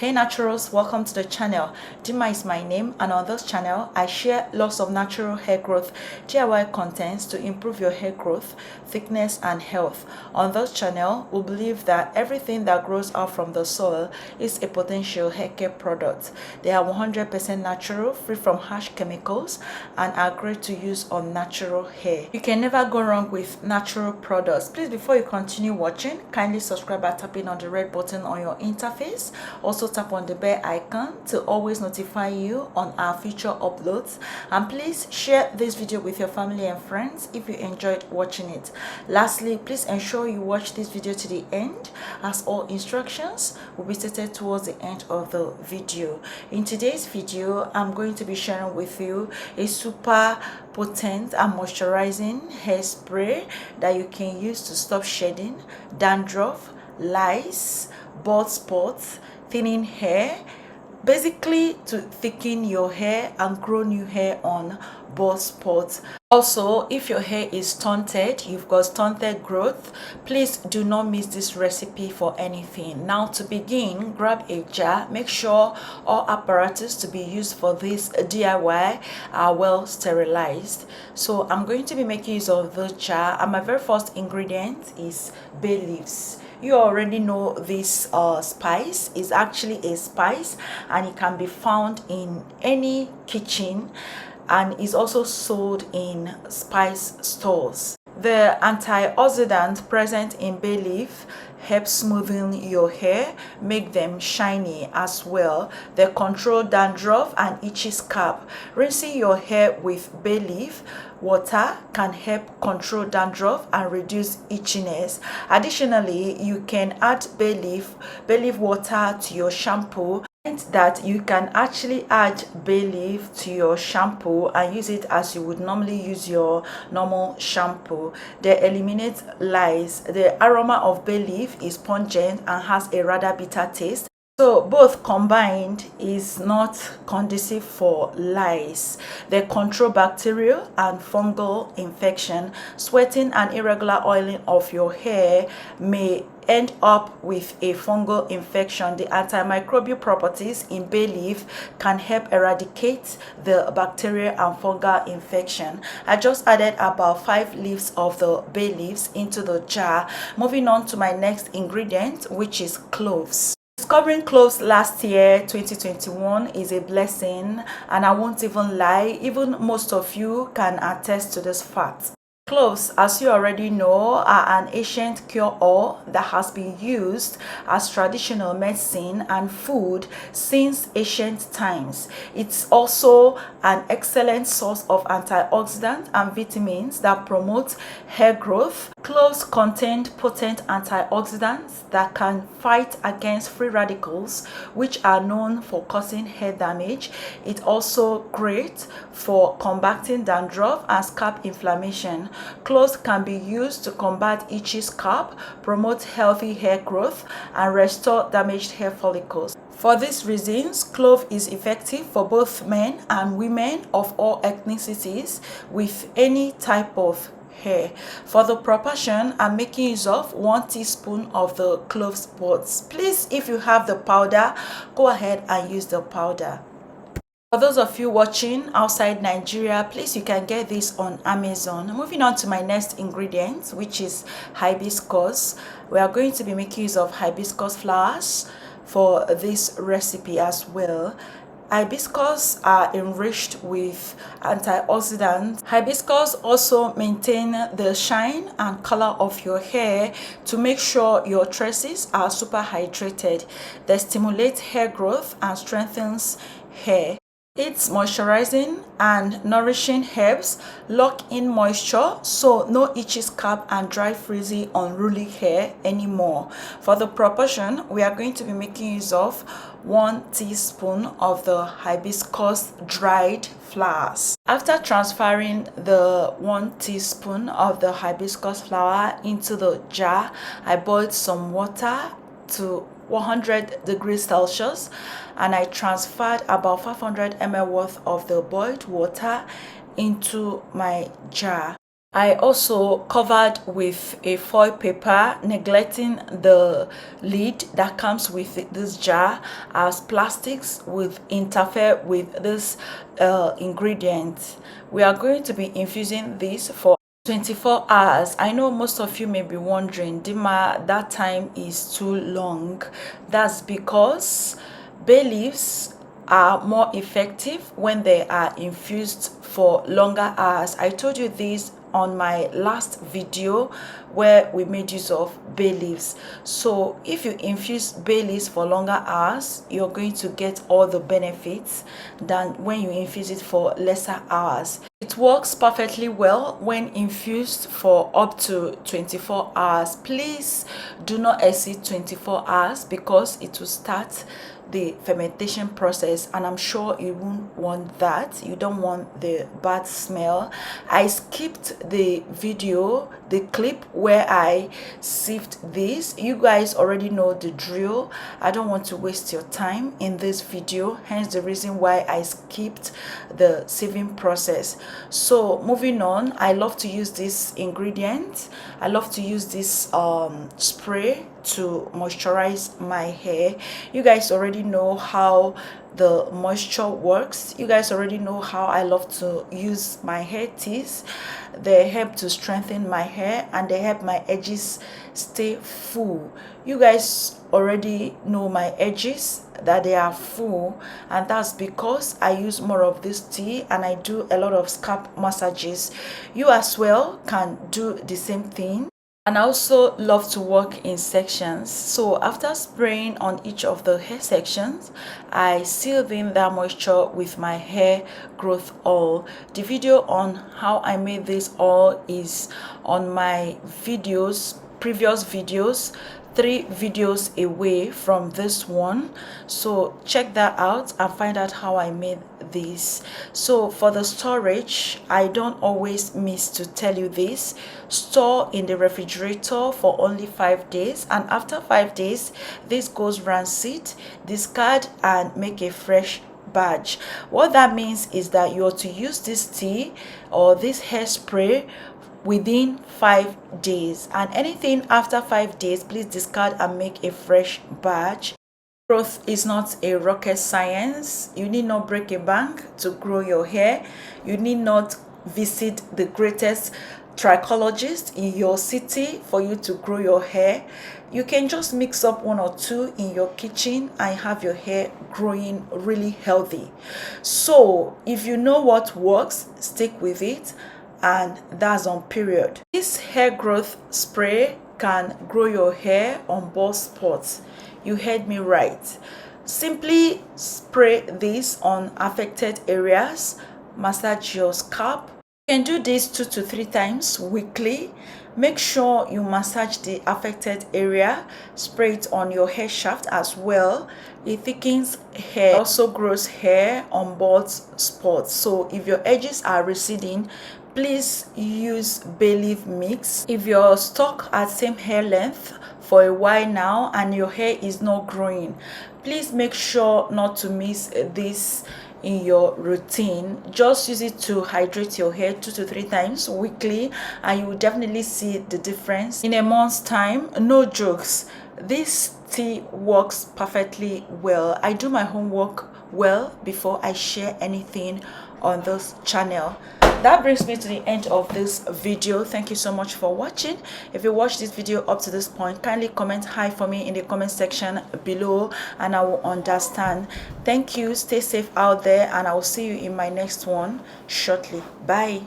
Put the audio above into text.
Hey naturals, welcome to the channel. Dima is my name, and on this channel I share lots of natural hair growth DIY contents to improve your hair growth, thickness and health. On this channel we believe that everything that grows out from the soil is a potential hair care product. They are 100% natural, free from harsh chemicals, and are great to use on natural hair. You can never go wrong with natural products. Please, before you continue watching, kindly subscribe by tapping on the red button on your interface. Also tap on the bell icon to always notify you on our future uploads, and please share this video with your family and friends if you enjoyed watching it. Lastly, please ensure you watch this video to the end, as all instructions will be stated towards the end of the video. In today's video, I'm going to be sharing with you a super potent and moisturizing hairspray that you can use to stop shedding, dandruff, lice, bald spots, thinning hair, basically to thicken your hair and grow new hair on bald spots. Also, if your hair is stunted, you've got stunted growth, please do not miss this recipe for anything. Now, to begin, grab a jar. Make sure all apparatus to be used for this DIY are well sterilized. So I'm going to be making use of the jar, and my very first ingredient is bay leaves. You already know this spice is actually a spice, and it can be found in any kitchen and is also sold in spice stores. The antioxidant present in bay leaf helps smoothen your hair, make them shiny as well. They control dandruff and itchy scalp. Rinsing your hair with bay leaf water can help control dandruff and reduce itchiness. Additionally, you can add bay leaf water to your shampoo, that you can actually add bay leaf to your shampoo and use it as you would normally use your normal shampoo. They eliminate lice. The aroma of bay leaf is pungent and has a rather bitter taste, so both combined is not conducive for lice. They control bacterial and fungal infection. Sweating and irregular oiling of your hair may end up with a fungal infection. The antimicrobial properties in bay leaf can help eradicate the bacterial and fungal infection. I just added about 5 leaves of the bay leaves into the jar. Moving on to my next ingredient, which is cloves. Discovering cloves last year, 2021, is a blessing, and I won't even lie, even most of you can attest to this fact. Cloves, as you already know, are an ancient cure-all that has been used as traditional medicine and food since ancient times. It's also an excellent source of antioxidants and vitamins that promote hair growth. Cloves contain potent antioxidants that can fight against free radicals, which are known for causing hair damage. It's also great for combating dandruff and scalp inflammation. Cloves can be used to combat itchy scalp, promote healthy hair growth, and restore damaged hair follicles. For these reasons, clove is effective for both men and women of all ethnicities with any type of hair. For the proportion, I'm making use of 1 teaspoon of the clove pods. Please, if you have the powder, go ahead and use the powder. For those of you watching outside Nigeria, please, you can get this on Amazon. Moving on to my next ingredient, which is hibiscus. We are going to be making use of hibiscus flowers for this recipe as well. Hibiscus are enriched with antioxidants. Hibiscus also maintain the shine and color of your hair to make sure your tresses are super hydrated. They stimulate hair growth and strengthens hair. Its moisturizing and nourishing herbs lock in moisture, so no itchy scalp and dry, frizzy, unruly hair anymore. For the proportion, we are going to be making use of 1 teaspoon of the hibiscus dried flowers. After transferring the 1 teaspoon of the hibiscus flower into the jar, I boiled some water to 100 degrees Celsius, and I transferred about 500 ml worth of the boiled water into my jar. I also covered with a foil paper, neglecting the lid that comes with this jar, as plastics would interfere with this ingredient. We are going to be infusing this for 24 hours. I know most of you may be wondering, Dima, that time is too long. That's because bay leaves are more effective when they are infused for longer hours. I told you this on my last video where we made use of bay leaves. So if you infuse bay leaves for longer hours, you're going to get all the benefits than when you infuse it for lesser hours. It works perfectly well when infused for up to 24 hours. Please do not exceed 24 hours because it will start the fermentation process, and I'm sure you won't want that. You don't want the bad smell. I skipped the video, the clip where I sieved this. You guys already know the drill. I don't want to waste your time in this video, hence the reason why I skipped the sieving process. So moving on, I love to use this ingredient. I love to use this spray to moisturize my hair. You guys already know how the moisture works. You guys already know how I love to use my hair teas. They help to strengthen my hair and they help my edges stay full. You guys already know my edges, that they are full, and that's because I use more of this tea and I do a lot of scalp massages. You as well can do the same thing. And I also love to work in sections. So after spraying on each of the hair sections, I seal in that moisture with my hair growth oil. The video on how I made this oil is on my videos, previous videos, 3 videos away from this one. So check that out and find out how I made this. So for the storage, I don't always miss to tell you this. Store in the refrigerator for only 5 days, and after 5 days this goes rancid. Discard and make a fresh batch. What that means is that you're to use this tea or this hairspray within 5 days, and anything after 5 days, please discard and make a fresh batch. Growth is not a rocket science. You need not break a bank to grow your hair. You need not visit the greatest trichologist in your city for you to grow your hair. You can just mix up 1 or 2 in your kitchen and have your hair growing really healthy. So if you know what works, stick with it, and that's on period. This hair growth spray can grow your hair on bald spots. You heard me right. Simply spray this on affected areas, massage your scalp. You can do this 2 to 3 times weekly. Make sure you massage the affected area, spray it on your hair shaft as well. It thickens hair, also grows hair on bald spots. So if your edges are receding, please use bay leaf mix. If you're stuck at same hair length for a while now and your hair is not growing, please make sure not to miss this in your routine. Just use it to hydrate your hair 2 to 3 times weekly, and you will definitely see the difference in a month's time. No jokes, this tea works perfectly well. I do my homework well before I share anything on this channel. That brings me to the end of this video. Thank you so much for watching. If you watched this video up to this point, kindly comment hi for me in the comment section below and I will understand. Thank you. Stay safe out there, and I will see you in my next one shortly. Bye.